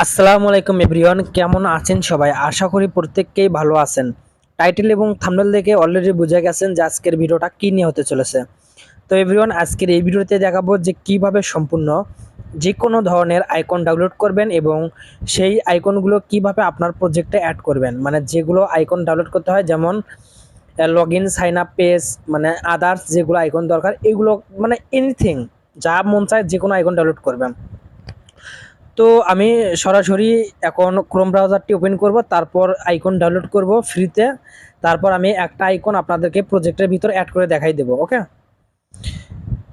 আসসালামু আলাইকুম এভরিওয়ান, কেমন আছেন সবাই? আশা করি প্রত্যেককেই ভালো আছেন। টাইটেল এবং থাম্বনেল দেখে অলরেডি বুঝে গেছেন যে আজকের ভিডিওটা কি নিয়ে হতে চলেছে। তো এভরিওয়ান, আজকের এই ভিডিওতে দেখাবো যে কিভাবে সম্পূর্ণ যে কোনো ধরনের আইকন ডাউনলোড করবেন এবং সেই আইকনগুলো কিভাবে আপনার প্রজেক্টে অ্যাড করবেন। মানে যেগুলো আইকন ডাউনলোড করতে হয়, যেমন log in, sign up page, মানে আদার্স যেগুলো আইকন দরকার, এগুলো মানে এনিথিং, যা মন চায় যে কোনো আইকন ডাউনলোড করবেন। তো আমি সরাসরি এখন ক্রোম ব্রাউজারটি ওপেন করব, তারপর আইকন ডাউনলোড করব ফ্রিতে। তারপর আমি একটা আইকন আপনাদেরকে প্রজেক্টের ভিতর অ্যাড করে দেখাই দেবো। ওকে,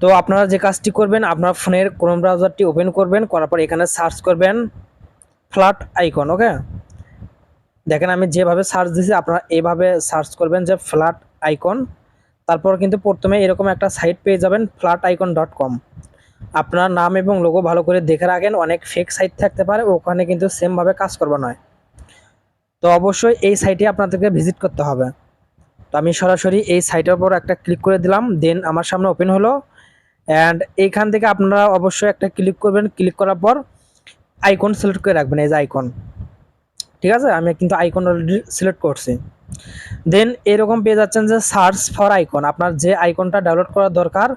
তো আপনারা যে কাজটি করবেন, আপনার ফোনের ক্রোম ব্রাউজারটি ওপেন করবেন, করার পর এখানে সার্চ করবেন ফ্ল্যাট আইকন। ওকে, দেখেন আমি যেভাবে সার্চ দিয়েছি আপনারা এইভাবে সার্চ করবেন যে ফ্ল্যাট আইকন। তারপর কিন্তু প্রথমে এরকম একটা সাইট পেয়ে যাবেন, flaticon.com। আপনার নাম এবং লোগো ভালো করে দেখে রাখেন, অনেক ফেক সাইট থাকতে পারে, ওখানে কিন্তু সেমভাবে কাজ করবে নয়। তো অবশ্যই এই সাইটে আপনাদেরকে ভিজিট করতে হবে। তো আমি সরাসরি এই সাইটের উপর একটা ক্লিক করে দিলাম, দেন আমার সামনে ওপেন হলো। অ্যান্ড এইখান থেকে আপনারা অবশ্যই একটা ক্লিক করবেন, ক্লিক করার পর আইকন সিলেক্ট করে রাখবেন, এই যে আইকন। ঠিক আছে, আমি কিন্তু আইকন অলরেডি সিলেক্ট করছি। দেন এরকম পেয়ে যাচ্ছেন যে সার্চ ফর আইকন, আপনার যে আইকনটা ডাউনলোড করার দরকার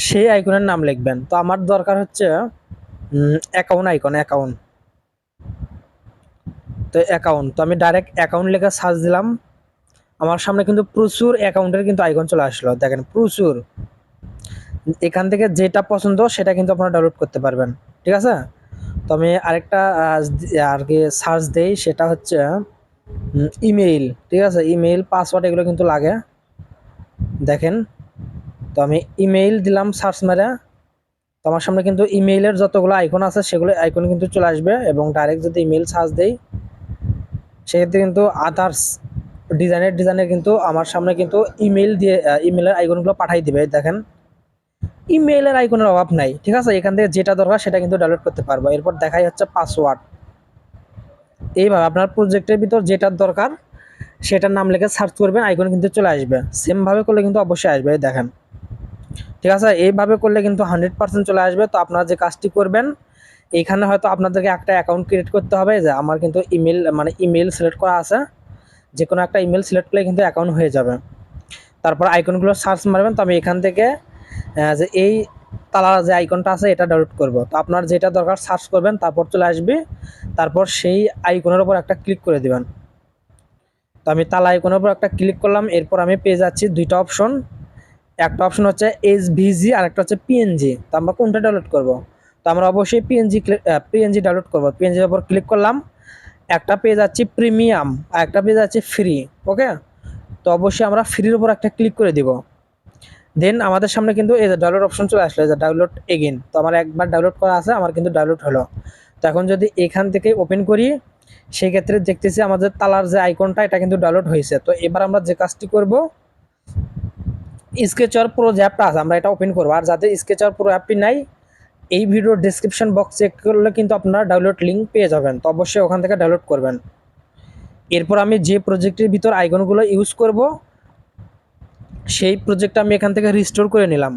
সেই আইকনের নাম লিখবেন। তো আমার দরকার হচ্ছে অ্যাকাউন্ট আইকন, অ্যাকাউন্ট। তো অ্যাকাউন্ট, তো আমি ডাইরেক্ট অ্যাকাউন্ট লেখা সার্চ দিলাম। আমার সামনে কিন্তু প্রচুর অ্যাকাউন্টের কিন্তু আইকন চলে আসলো, দেখেন প্রচুর। এখান থেকে যেটা পছন্দ সেটা কিন্তু আপনারা ডাউনলোড করতে পারবেন। ঠিক আছে, তো আমি আরেকটা আর কি সার্চ দেই, সেটা হচ্ছে ইমেইল। ঠিক আছে, ইমেইল, পাসওয়ার্ড এগুলো কিন্তু লাগে, দেখেন। তো আমি ইমেইল দিলাম সার্চ মেরে। তো আমার সামনে কিন্তু ইমেইলের যতগুলো আইকন আছে সেগুলো আইকন কিন্তু চলে আসবে, এবং ডাইরেক্ট যদি ইমেইল সার্চ দেই সেক্ষেত্রে কিন্তু আদার্স ডিজাইনের কিন্তু আমার সামনে কিন্তু ইমেইল দিয়ে ইমেইলের আইকনগুলো পাঠাই দিবে। দেখেন, ইমেইলের আইকনের অভাব নাই। ঠিক আছে, এখান থেকে যেটা দরকার সেটা কিন্তু ডাউনলোড করতে পারবো। এরপর দেখাই হচ্ছে পাসওয়ার্ড। এইভাবে আপনার প্রজেক্টের ভিতর যেটার দরকার সেটার নাম লিখে সার্চ করবেন, আইকন কিন্তু চলে আসবে। সেমভাবে করলে কিন্তু অবশ্যই আসবে, দেখেন। ঠিক আছে, এইভাবে করলে কিন্তু 100% চলে আসবে। তো আপনারা যে কাজটি করবেন, এইখানে হয়তো আপনাদেরকে একটা অ্যাকাউন্ট ক্রিয়েট করতে হবে। যে আমার কিন্তু ইমেল, মানে ইমেল সিলেক্ট করা আছে, যে কোনো একটা ইমেল সিলেক্ট করলে কিন্তু অ্যাকাউন্ট হয়ে যাবে। তারপর আইকনগুলো সার্চ মারবেন। তো আমি এখান থেকে যে এই তালা যে আইকনটা আছে এটা ডাউনলোড করব। তো আপনার যেটা দরকার সার্চ করবেন, তারপর চলে আসবে। তারপর সেই আইকনের উপর একটা ক্লিক করে দিবেন। তো আমি তালা আইকনের উপর একটা ক্লিক করলাম। এরপর আমি পেয়ে যাচ্ছি দুইটা অপশন। একটা অপশন হচ্ছে এসভিজি আর একটা হচ্ছে পিএনজি। তো আমরা কোনটা ডাউনলোড করব? তো আমরা অবশ্যই পিএনজি ডাউনলোড করব। পিএনজির উপর ক্লিক করলাম, একটা পেয়ে যাচ্ছি প্রিমিয়াম আর একটা পেয়ে যাচ্ছে ফ্রি। ওকে, তো অবশ্যই আমরা ফ্রির উপর একটা ক্লিক করে দিব। দেন আমাদের সামনে কিন্তু এই যে ডাউনলোড অপশন চলে আসলো, যে ডাউনলোড এগেইন। তো আমার একবার ডাউনলোড করা আছে, আমার কিন্তু ডাউনলোড হলো। তো এখন যদি এখান থেকে ওপেন করি, সেই ক্ষেত্রে দেখতেছি আমাদের তালার যে আইকনটা এটা কিন্তু ডাউনলোড হয়েছে। তো এবার আমরা যে কাজটি করব, স্কেচার প্রো যে অ্যাপটা আছে আমরা এটা ওপেন করবো। আর যাদের স্কেচার প্রো অ্যাপটি নাই, এই ভিডিওর ডিসক্রিপশন বক্স চেক করলে কিন্তু আপনারা ডাউনলোড লিঙ্ক পেয়ে যাবেন। তো অবশ্যই ওখান থেকে ডাউনলোড করবেন। এরপর আমি যে প্রজেক্টের ভিতর আইকনগুলো ইউজ করব সেই প্রজেক্টটা আমি এখান থেকে রিস্টোর করে নিলাম।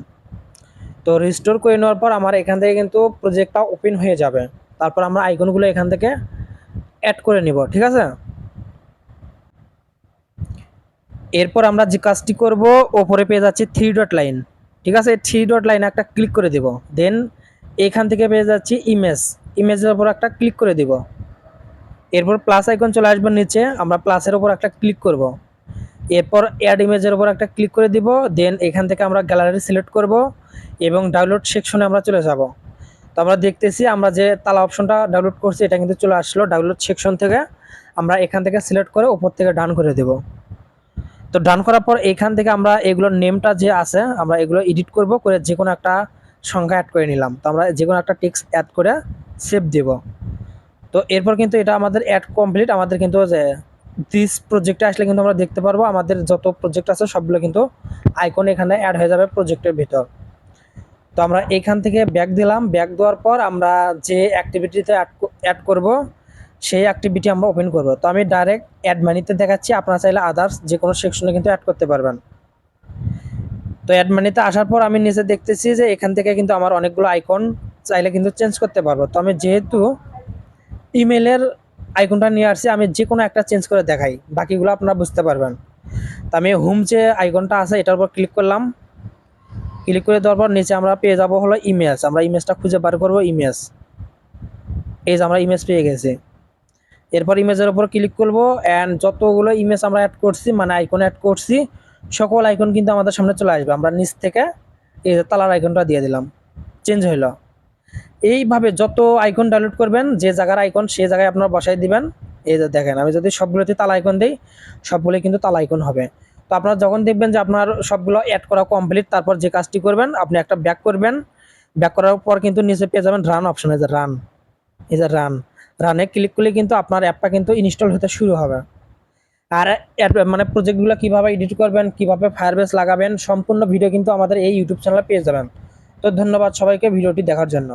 তো রিস্টোর করে নেওয়ার পর আমার এখান থেকে কিন্তু প্রজেক্টটা ওপেন হয়ে যাবে। তারপর আমরা আইকনগুলো এখান থেকে অ্যাড করে নিব। ঠিক আছে, এরপর আমরা যে কাজটি করব, ওপরে পেয়ে যাচ্ছি থ্রি ডট লাইন। ঠিক আছে, থ্রি ডট লাইনে একটা ক্লিক করে দিব। দেন এখান থেকে পেয়ে যাচ্ছি ইমেজের উপর একটা ক্লিক করে দিব। এরপর প্লাস আইকন চলে আসবে নিচে, আমরা প্লাসের উপর একটা ক্লিক করব। এরপর অ্যাড ইমেজের উপর একটা ক্লিক করে দিব। দেন এখান থেকে আমরা গ্যালারি সিলেক্ট করব এবং ডাউনলোড সেকশনে আমরা চলে যাব। তো আমরা দেখতেছি আমরা যে তালা অপশনটা ডাউনলোড করছি এটা কিন্তু চলে আসলো ডাউনলোড সেকশন থেকে। আমরা এখান থেকে সিলেক্ট করে উপর থেকে ডান করে দেব। তো ডান করার পর এখান থেকে আমরা এগুলোর নেমটা যে আছে আমরা এগুলো এডিট করব, করে যে কোনো একটা সংখ্যা অ্যাড করে নিলাম। তো আমরা যে কোনো একটা টেক্সট অ্যাড করে সেভ দেব। তো এরপর কিন্তু এটা আমাদের অ্যাড কমপ্লিট। আমাদের কিন্তু যে দিস প্রজেক্টে আসলে কিন্তু আমরা দেখতে পারবো আমাদের যত প্রজেক্ট আছে সবগুলো কিন্তু আইকন এখানে অ্যাড হয়ে যাবে প্রজেক্টের ভিতর। তো আমরা এখান থেকে ব্যাক দিলাম। ব্যাক দেওয়ার পর আমরা যে অ্যাক্টিভিটিতে অ্যাড করব সেই অ্যাক্টিভিটি আমরা ওপেন করব। তো আমি ডাইরেক্ট অ্যাড মানিতে দেখাচ্ছি, আপনারা চাইলে আদার্স যে কোনো সেকশনে কিন্তু অ্যাড করতে পারবেন। তো অ্যাড মানিতে আসার পর আমি নিচে দেখতেছি যে এখান থেকে কিন্তু আমার অনেকগুলো আইকন চাইলে কিন্তু চেঞ্জ করতে পারবো। তো আমি যেহেতু ইমেলের আইকনটা নিয়ে আসছি, আমি যে কোনো একটা চেঞ্জ করে দেখাই, বাকিগুলো আপনারা বুঝতে পারবেন। তো আমি হোম যে আইকনটা আছে এটার উপর ক্লিক করলাম, ক্লিক করে দেওয়ার পর নিচে আমরা পেয়ে যাব হলো ইমেজ। আমরা ইমেজটা খুঁজে বার করব, ইমেজ, এই যে আমরা ইমেজ পেয়ে গেছি। এরপর ইমেজের উপর ক্লিক করব, অ্যান্ড যতগুলো ইমেজ আমরা অ্যাড করছি মানে আইকন অ্যাড করছি সকল আইকন কিন্তু আমাদের সামনে চলে আসবে। আমরা নিচ থেকে এই যে তালার আইকনটা দিয়ে দিলাম, চেঞ্জ হইল। এইভাবে যত আইকন ডাউনলোড করবেন, যে জায়গার আইকন সেই জায়গায় আপনারা বসাই দিবেন। এই যে দেখেন, আমি যদি সবগুলোতে তালা আইকন দিই সবগুলো কিন্তু তালা আইকন হবে। তো আপনারা যখন দেখবেন যে আপনার সবগুলো অ্যাড করা কমপ্লিট, তারপর যে কাজটি করবেন আপনি একটা ব্যাক করবেন। ব্যাক করার পর কিন্তু নিচে পেয়ে যাবেন রান অপশন, এই যে রান, এই যে রানে ক্লিক করলে কিন্তু আপনার অ্যাপটা কিন্তু ইনস্টল হতে শুরু হবে। আর মানে প্রজেক্টগুলো কীভাবে এডিট করবেন, কীভাবে ফায়ারবেস লাগাবেন, সম্পূর্ণ ভিডিও কিন্তু আমাদের এই ইউটিউব চ্যানেলে পেয়ে যাবেন। তো ধন্যবাদ সবাইকে ভিডিওটি দেখার জন্য।